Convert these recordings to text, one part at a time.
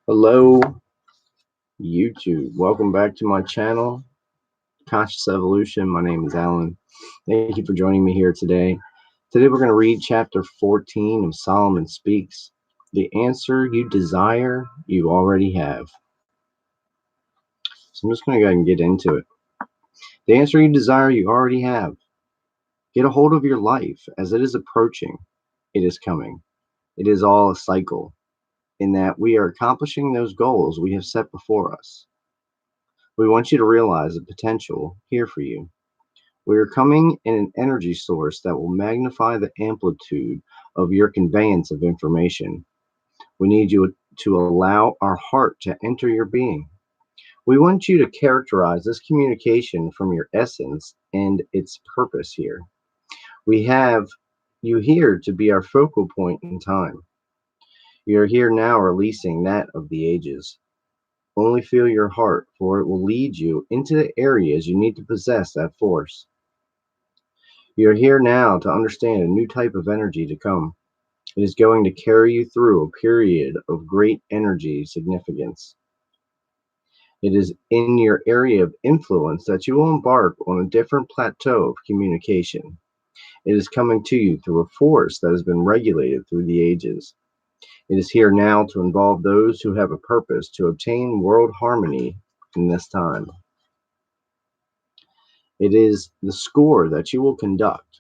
Hello, YouTube. Welcome back to my channel, Conscious Evolution. My name is Alan. Thank you for joining me here today. Today we're going to read chapter 14 of Solomon Speaks. The answer you desire, you already have. So I'm just going to go ahead and get into it. The answer you desire, you already have. Get a hold of your life as it is approaching. It is coming. It is all a cycle in that we are accomplishing those goals we have set before us. We want you to realize the potential here for you. We are coming in an energy source that will magnify the amplitude of your conveyance of information. We need you to allow our heart to enter your being. We want you to characterize this communication from your essence and its purpose here. We have you here to be our focal point in time. You are here now releasing that of the ages. Only feel your heart, for it will lead you into the areas you need to possess that force. You're here now to understand a new type of energy to come. It is going to carry you through a period of great energy significance. It is in your area of influence that you will embark on a different plateau of communication. It is coming to you through a force that has been regulated through the ages. It is here now to involve those who have a purpose to obtain world harmony in this time. It is the score that you will conduct.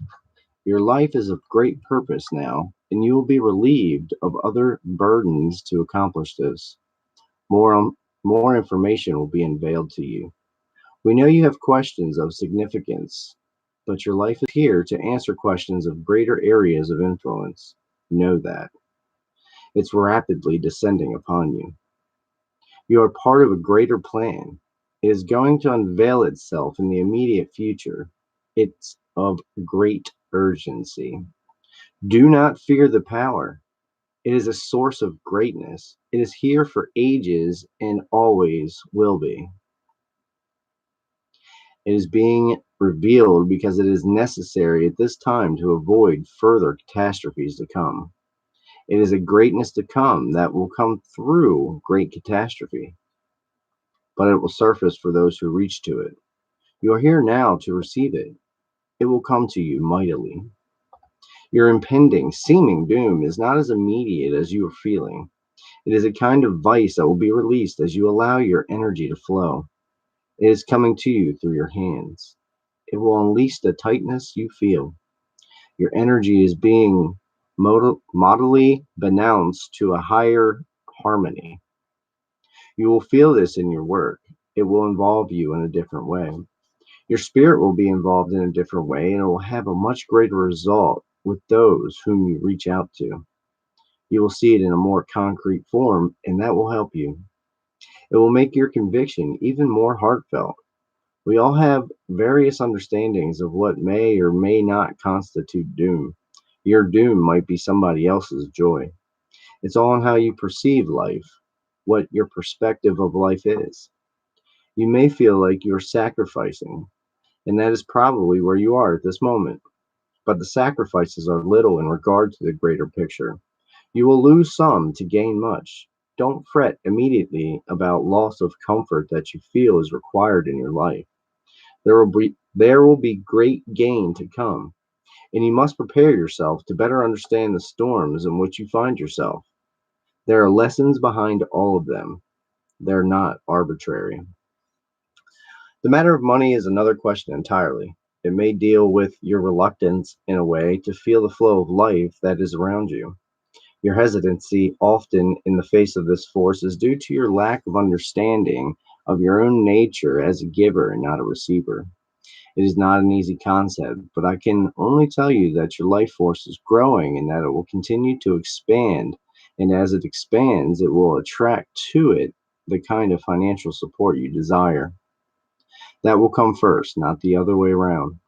Your life is of great purpose now, and you will be relieved of other burdens to accomplish this. More information will be unveiled to you. We know you have questions of significance, but your life is here to answer questions of greater areas of influence. Know that. It's rapidly descending upon you. You are part of a greater plan. It is going to unveil itself in the immediate future. It's of great urgency. Do not fear the power. It is a source of greatness. It is here for ages and always will be. It is being revealed because it is necessary at this time to avoid further catastrophes to come. It is a greatness to come that will come through great catastrophe, but it will surface for those who reach to it. You are here now to receive it. It will come to you mightily. Your impending, seeming doom is not as immediate as you are feeling. It is a kind of vice that will be released as you allow your energy to flow. It is coming to you through your hands. It will unleash the tightness you feel. Your energy is being modally announced to a higher harmony. You will feel this in your work. It will involve you in a different way. Your spirit will be involved in a different way, and it will have a much greater result with those whom you reach out to. You will see it in a more concrete form, and that will help you. It will make your conviction even more heartfelt. We all have various understandings of what may or may not constitute doom. Your doom might be somebody else's joy. It's all in how you perceive life, what your perspective of life is. You may feel like you're sacrificing, and that is probably where you are at this moment. But the sacrifices are little in regard to the greater picture. You will lose some to gain much. Don't fret immediately about loss of comfort that you feel is required in your life. There will be great gain to come, and you must prepare yourself to better understand the storms in which you find yourself. There are lessons behind all of them. They're not arbitrary. The matter of money is another question entirely. It may deal with your reluctance in a way to feel the flow of life that is around you. Your hesitancy, often in the face of this force, is due to your lack of understanding of your own nature as a giver and not a receiver. It is not an easy concept, but I can only tell you that your life force is growing and that it will continue to expand. And as it expands, it will attract to it the kind of financial support you desire. That will come first, not the other way around.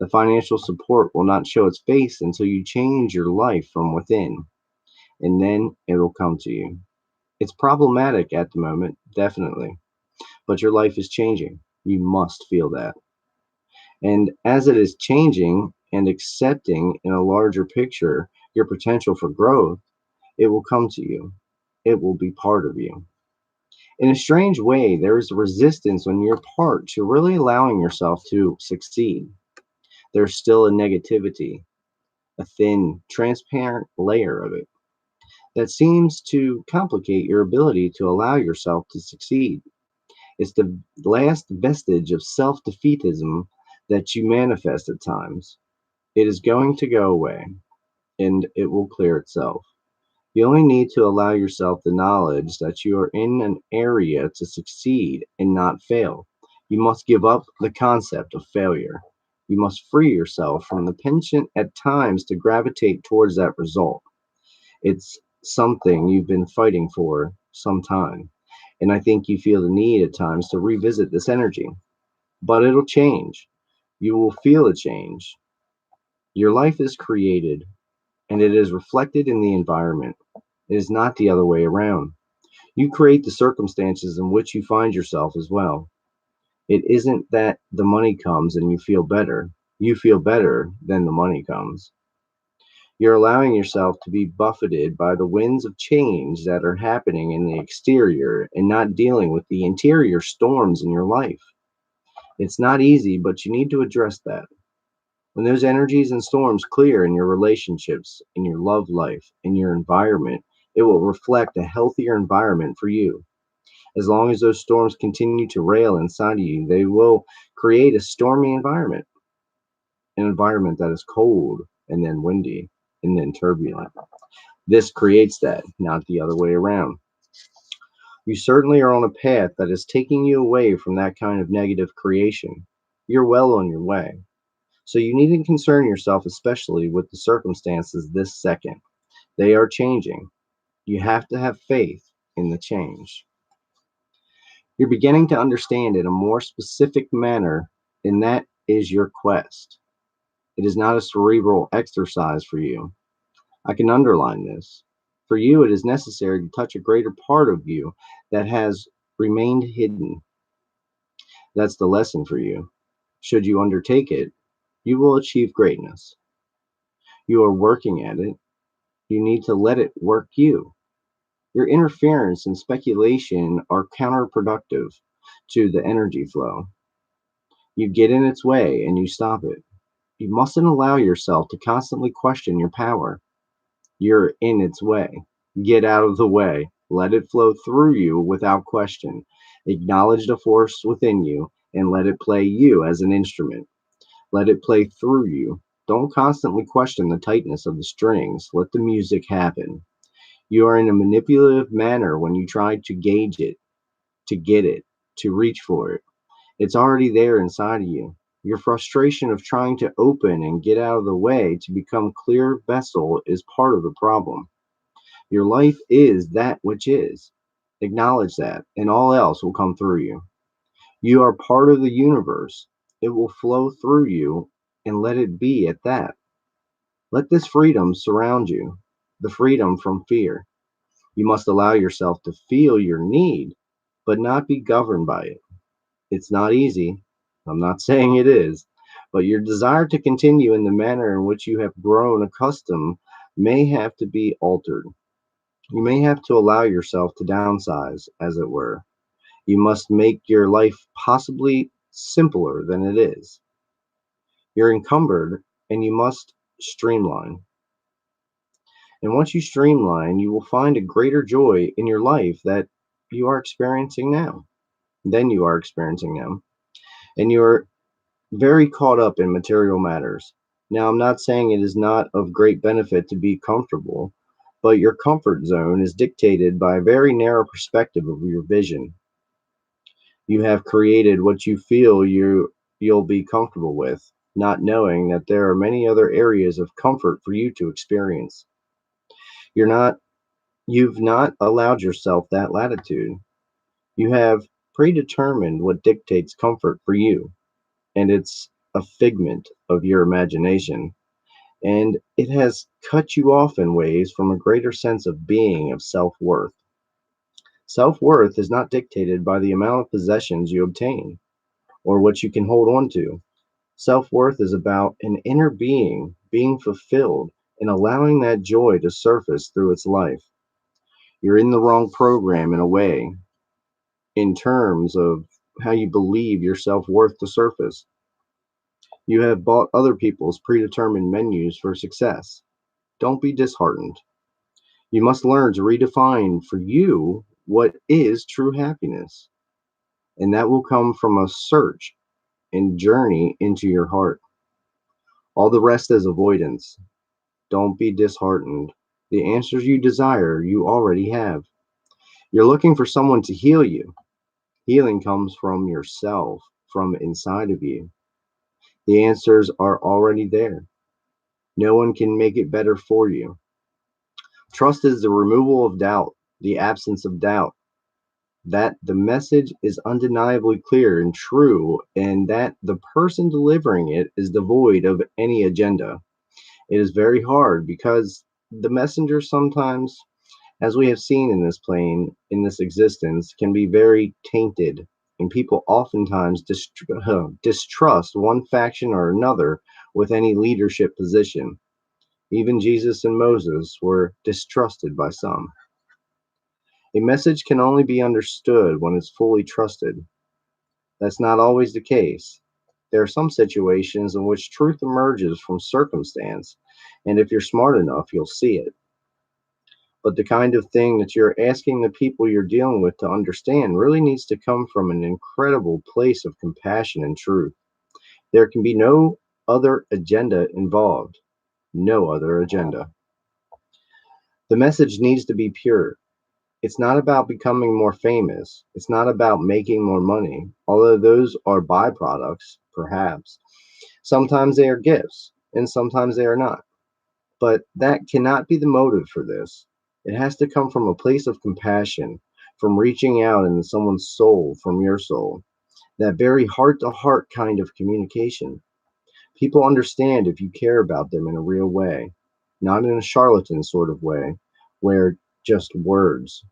The financial support will not show its face until you change your life from within, and then it will come to you. It's problematic at the moment, definitely, but your life is changing. You must feel that. And as it is changing and accepting in a larger picture, your potential for growth, it will come to you. It will be part of you. In a strange way, there is a resistance on your part to really allowing yourself to succeed. There's still a negativity, a thin, transparent layer of it that seems to complicate your ability to allow yourself to succeed. It's the last vestige of self defeatism that you manifest at times. It is going to go away and it will clear itself. You only need to allow yourself the knowledge that you are in an area to succeed and not fail. You must give up the concept of failure. You must free yourself from the penchant at times to gravitate towards that result. It's something you've been fighting for some time. And I think you feel the need at times to revisit this energy. But it'll change. You will feel a change. Your life is created and it is reflected in the environment. It is not the other way around. You create the circumstances in which you find yourself as well. It isn't that the money comes and you feel better. You feel better than the money comes. You're allowing yourself to be buffeted by the winds of change that are happening in the exterior and not dealing with the interior storms in your life. It's not easy, but you need to address that. When those energies and storms clear in your relationships, in your love life, in your environment, it will reflect a healthier environment for you. As long as those storms continue to rail inside of you, they will create a stormy environment, an environment that is cold and then windy and then turbulent. This creates that, not the other way around. You certainly are on a path that is taking you away from that kind of negative creation. You're well on your way. So you needn't concern yourself, especially with the circumstances this second. They are changing. You have to have faith in the change. You're beginning to understand in a more specific manner, and that is your quest. It is not a cerebral exercise for you. I can underline this. For you, it is necessary to touch a greater part of you that has remained hidden. That's the lesson for you. Should you undertake it, you will achieve greatness. You are working at it. You need to let it work you. Your interference and speculation are counterproductive to the energy flow. You get in its way and you stop it. You mustn't allow yourself to constantly question your power. You're in its way. Get out of the way. Let it flow through you without question. Acknowledge the force within you and let it play you as an instrument. Let it play through you. Don't constantly question the tightness of the strings. Let the music happen. You are in a manipulative manner when you try to gauge it, to get it, to reach for it. It's already there inside of you. Your frustration of trying to open and get out of the way to become clear vessel is part of the problem. Your life is that which is. Acknowledge that, and all else will come through you. You are part of the universe. It will flow through you, and let it be at that. Let this freedom surround you, the freedom from fear. You must allow yourself to feel your need, but not be governed by it. It's not easy. I'm not saying it is, but your desire to continue in the manner in which you have grown accustomed may have to be altered. You may have to allow yourself to downsize, as it were. You must make your life possibly simpler than it is. You're encumbered and you must streamline. And once you streamline, you will find a greater joy in your life that you are experiencing now, than you are experiencing now. And you're very caught up in material matters. Now, I'm not saying it is not of great benefit to be comfortable, but your comfort zone is dictated by a very narrow perspective of your vision. You have created what you feel you'll be comfortable with, not knowing that there are many other areas of comfort for you to experience. You're not you've not allowed yourself that latitude. You have predetermined what dictates comfort for you, and it's a figment of your imagination, and it has cut you off in ways from a greater sense of being, of self-worth. Self-worth is not dictated by the amount of possessions you obtain or what you can hold on to. Self-worth is about an inner being fulfilled and allowing that joy to surface through its life. You're in the wrong program in a way, in terms of how you believe your self worth to surface. You have bought other people's predetermined menus for success. Don't be disheartened. You must learn to redefine for you what is true happiness, and that will come from a search and journey into your heart. All the rest is avoidance. Don't be disheartened. The answers you desire, you already have. You're looking for someone to heal you. Healing comes from yourself, from inside of you. The answers are already there. No one can make it better for you. Trust is the removal of doubt, the absence of doubt, that the message is undeniably clear and true, and that the person delivering it is devoid of any agenda. It is very hard because the messenger sometimes, as we have seen in this plane, in this existence, can be very tainted, and people oftentimes distrust one faction or another with any leadership position. Even Jesus and Moses were distrusted by some. A message can only be understood when it's fully trusted. That's not always the case. There are some situations in which truth emerges from circumstance, and if you're smart enough, you'll see it. But the kind of thing that you're asking the people you're dealing with to understand really needs to come from an incredible place of compassion and truth. There can be no other agenda involved. No other agenda. The message needs to be pure. It's not about becoming more famous. It's not about making more money, although those are byproducts, perhaps. Sometimes they are gifts, and sometimes they are not. But that cannot be the motive for this. It has to come from a place of compassion, from reaching out into someone's soul from your soul, that very heart to heart kind of communication. People understand if you care about them in a real way, not in a charlatan sort of way, where just words,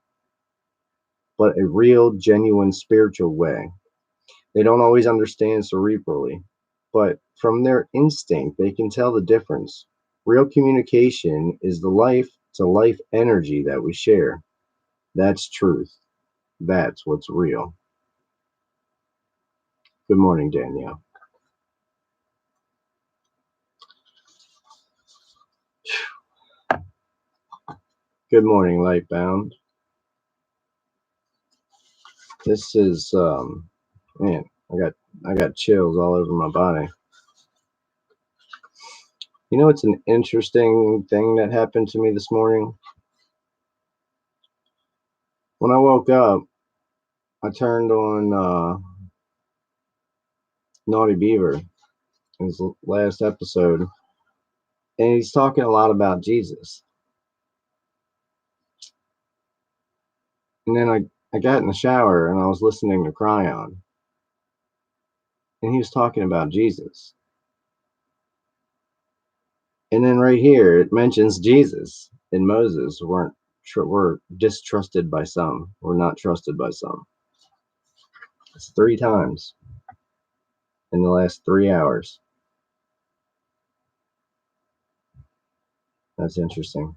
but a real, genuine spiritual way. They don't always understand cerebrally, but from their instinct, they can tell the difference. Real communication is the life to life energy that we share. That's truth. That's what's real. Good morning, Danielle. Good morning, Lightbound. This is man, I got chills all over my body. You know, it's an interesting thing that happened to me this morning. When I woke up, I turned on Naughty Beaver, his last episode, and he's talking a lot about Jesus. And then I got in the shower and I was listening to Cryon, and he was talking about Jesus. And then right here it mentions Jesus and Moses were distrusted by some, were not trusted by some. It's 3 times in the last 3 hours. That's interesting.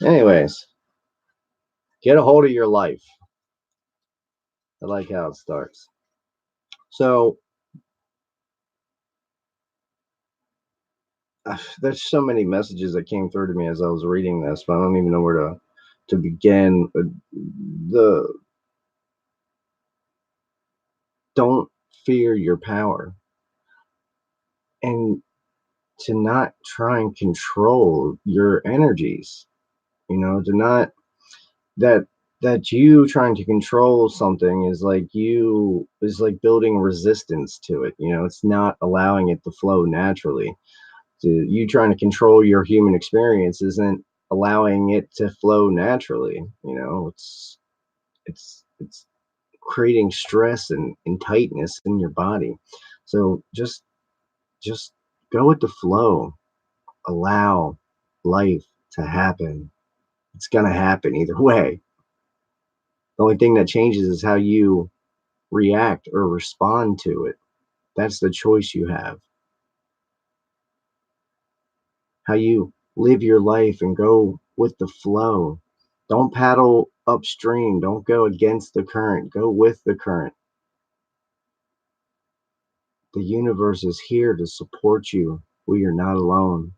Anyways, get a hold of your life. I like how it starts. So there's so many messages that came through to me as I was reading this, but I don't even know where to begin. The Don't fear your power, and to not try and control your energies. To not that you trying to control something is like building resistance to it. It's not allowing it to flow naturally. You trying to control your human experience isn't allowing it to flow naturally. It's creating stress and tightness in your body. So just go with the flow. Allow life to happen. It's gonna happen either way. The only thing that changes is how you react or respond to it. That's the choice you have. how you live your life and go with the flow. Don't paddle upstream. Don't go against the current. Go with the current. The universe is here to support you. We are not alone.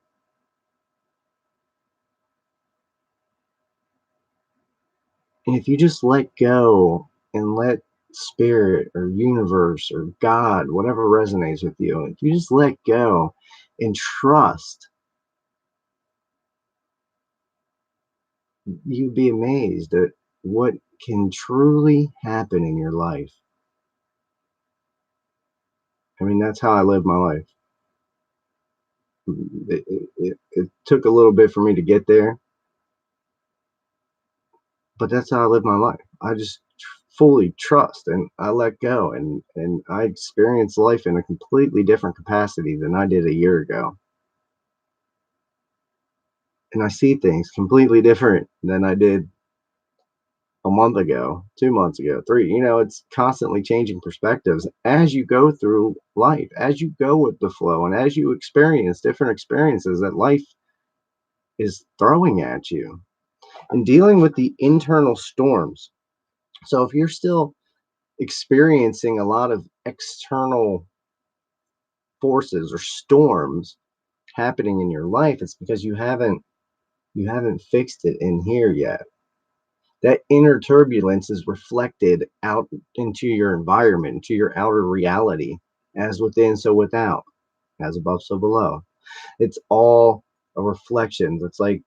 And if you just let go and let spirit or universe or God, whatever resonates with you, if you just let go and trust, you'd be amazed at what can truly happen in your life. I mean, that's how I live my life. It took a little bit for me to get there, but that's how I live my life. I just fully trust and I let go and I experience life in a completely different capacity than I did a year ago. And I see things completely different than I did a month ago, 2 months ago, three. It's constantly changing perspectives as you go through life, as you go with the flow, and as you experience different experiences that life is throwing at you and dealing with the internal storms. So if you're still experiencing a lot of external forces or storms happening in your life, it's because you haven't fixed it in here yet. That inner turbulence is reflected out into your environment, into your outer reality, as within, so without, as above, so below. It's all a reflection. It's like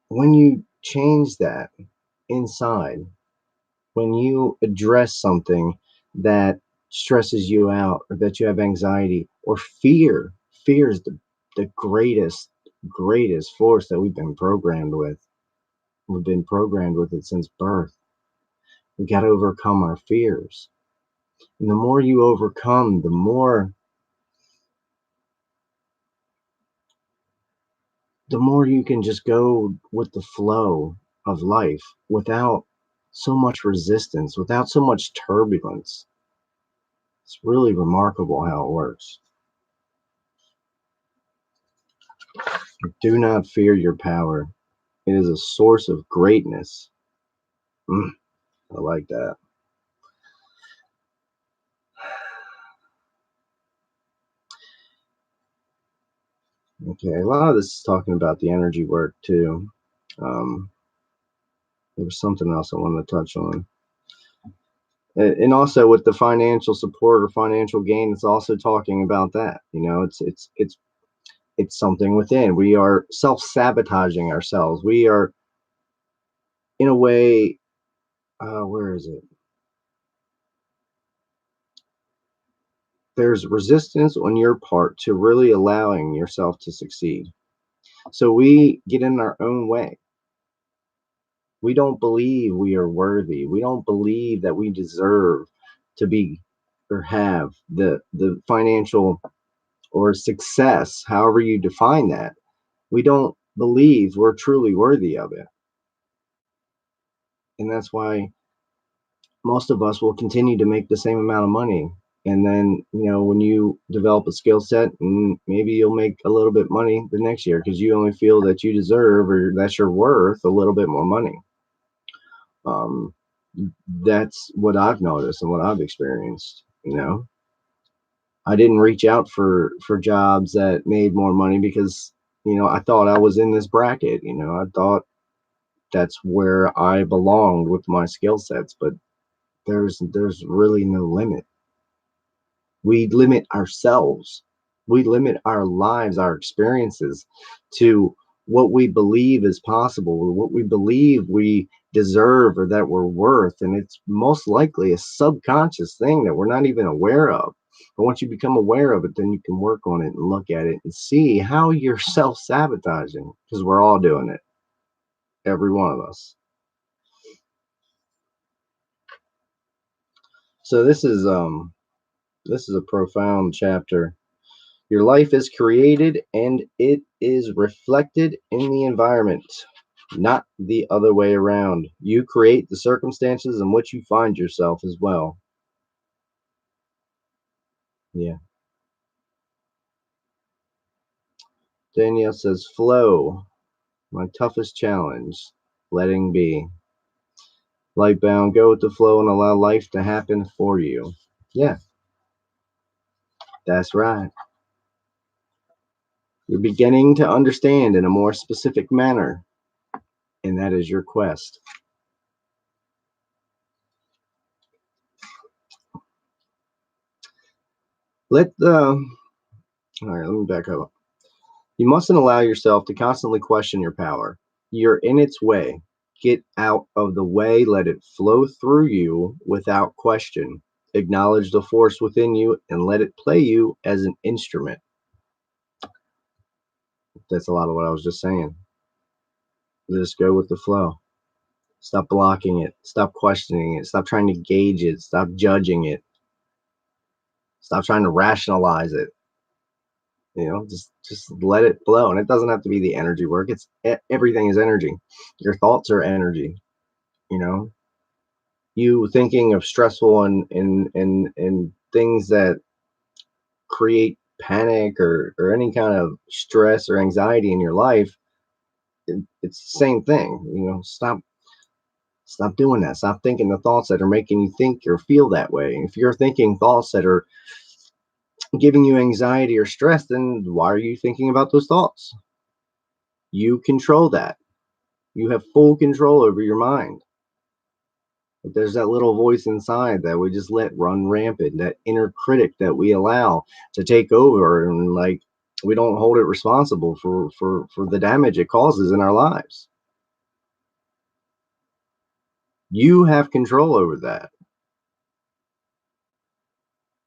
when you change that inside, when you address something that stresses you out or that you have anxiety or fear is the greatest force that we've been programmed with. We've been programmed with it since birth. We got to overcome our fears. And the more you overcome, the more you can just go with the flow of life without so much resistance, without so much turbulence. It's really remarkable how it works. Do not fear your power. It is a source of greatness. Mm, I like that. Okay, a lot of this is talking about the energy work too. Um, there was something else I wanted to touch on. And also with the financial support or financial gain, it's also talking about that. It's something within. We are self-sabotaging ourselves. We are, in a way, where is it? There's resistance on your part to really allowing yourself to succeed. So we get in our own way. We don't believe we are worthy. We don't believe that we deserve to be or have the financial or success, however you define that. We don't believe we're truly worthy of it. And that's why most of us will continue to make the same amount of money. And then, when you develop a skill set, and maybe you'll make a little bit money the next year because you only feel that you deserve or that's your worth a little bit more money. Um, that's what I've noticed and what I've experienced. I didn't reach out for jobs that made more money because I thought I was in this bracket. I thought that's where I belonged with my skill sets, but there's really no limit. We limit ourselves. We limit our lives, our experiences to what we believe is possible, or what we believe we deserve or that we're worth. And it's most likely a subconscious thing that we're not even aware of. But once you become aware of it, then you can work on it and look at it and see how you're self sabotaging, because we're all doing it, every one of us. So this is a profound chapter. Your life is created and it is reflected in the environment, not the other way around. You create the circumstances in which you find yourself as well. Yeah. Danielle says, flow, my toughest challenge, letting be. Light bound, go with the flow and allow life to happen for you. Yeah, that's right. You're beginning to understand in a more specific manner, and that is your quest. All right, let me back up. You mustn't allow yourself to constantly question your power. You're in its way. Get out of the way, let it flow through you without question. Acknowledge the force within you and let it play you as an instrument. That's a lot of what I was just saying. Just go with the flow. Stop blocking it. Stop questioning it. Stop trying to gauge it. Stop judging it. Stop trying to rationalize it. Just let it flow. And it doesn't have to be the energy work. It's everything is energy. Your thoughts are energy. You know, you thinking of stressful and things that create panic or any kind of stress or anxiety in your life. It's the same thing. Stop doing that. Stop thinking the thoughts that are making you think or feel that way. If you're thinking thoughts that are giving you anxiety or stress, then why are you thinking about those thoughts? You control that. You have full control over your mind. But there's that little voice inside that we just let run rampant, that inner critic that we allow to take over, and like we don't hold it responsible for the damage it causes in our lives. You have control over that.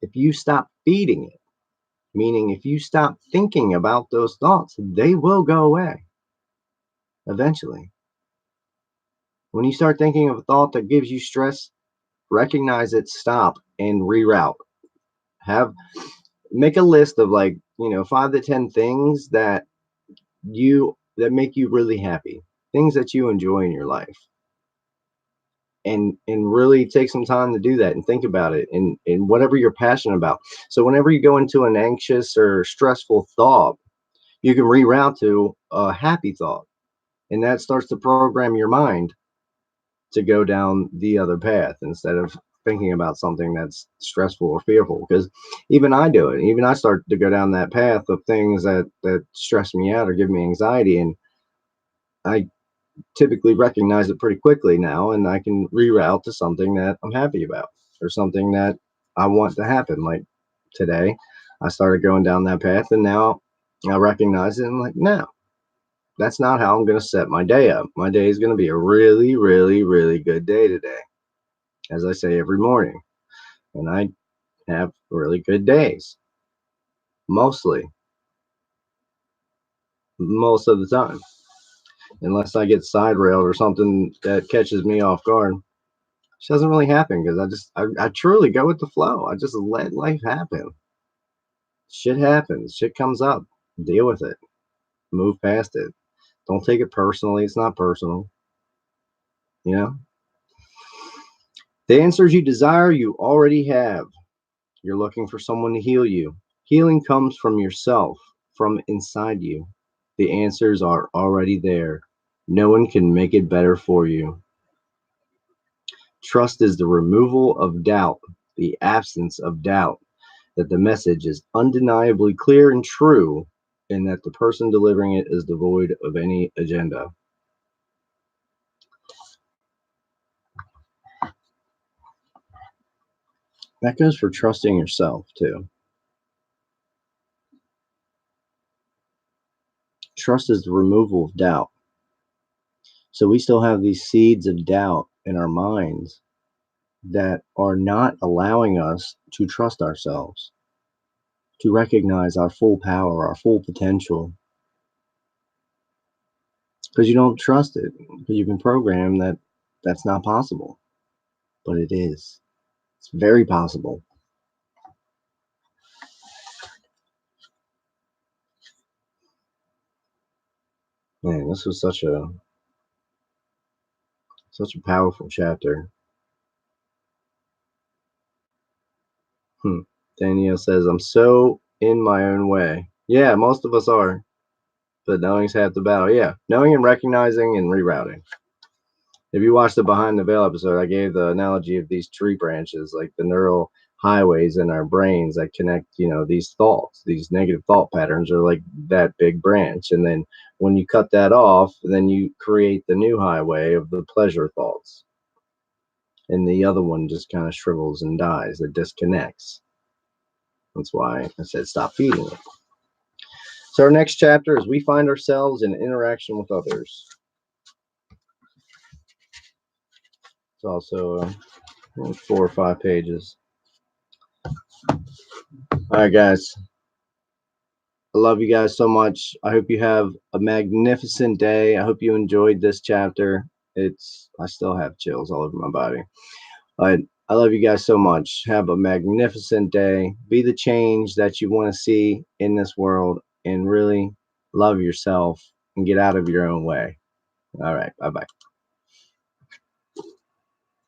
If you stop feeding it, meaning if you stop thinking about those thoughts, they will go away eventually. When you start thinking of a thought that gives you stress, recognize it, stop, and reroute. Have Make a list of, like, 5 to 10 things that make you really happy, things that you enjoy in your life, and really take some time to do that and think about it and whatever you're passionate about. So whenever you go into an anxious or stressful thought, you can reroute to a happy thought, and that starts to program your mind to go down the other path instead of thinking about something that's stressful or fearful. Because even I do it. Even I start to go down that path of things that stress me out or give me anxiety, and I typically recognize it pretty quickly now, and I can reroute to something that I'm happy about or something that I want to happen. Like today, I started going down that path, and now I recognize it. And I'm like, no, that's not how I'm going to set my day up. My day is going to be a really, really, really good day today, as I say every morning. And I have really good days, mostly, most of the time, unless I get side railed or something that catches me off guard. Which doesn't really happen because I truly go with the flow. I just let life happen. Shit happens. Shit comes up. Deal with it. Move past it. Don't take it personally. It's not personal. You know? The answers you desire, you already have. You're looking for someone to heal you. Healing comes from yourself, from inside you. The answers are already there. No one can make it better for you. Trust is the removal of doubt, the absence of doubt that the message is undeniably clear and true, and that the person delivering it is devoid of any agenda. That goes for trusting yourself too. Trust is the removal of doubt. So we still have these seeds of doubt in our minds that are not allowing us to trust ourselves, to recognize our full power, our full potential, because you don't trust it, because you've been programmed that that's not possible, but it is. It's very possible. Man, this was such a powerful chapter. Hmm. Danielle says, I'm so in my own way. Yeah, most of us are. But knowing's half the battle. Yeah, knowing and recognizing and rerouting. If you watch the Behind the Veil episode, I gave the analogy of these tree branches, like the neural highways in our brains that connect, these thoughts, these negative thought patterns are like that big branch. And then when you cut that off, then you create the new highway of the pleasure thoughts. And the other one just kind of shrivels and dies. It disconnects. That's why I said stop feeding it. So our next chapter is we find ourselves in interaction with others. It's also 4 or 5 pages. All right, guys. I love you guys so much. I hope you have a magnificent day. I hope you enjoyed this chapter. I still have chills all over my body. But I love you guys so much. Have a magnificent day. Be the change that you want to see in this world and really love yourself and get out of your own way. All right. Bye-bye.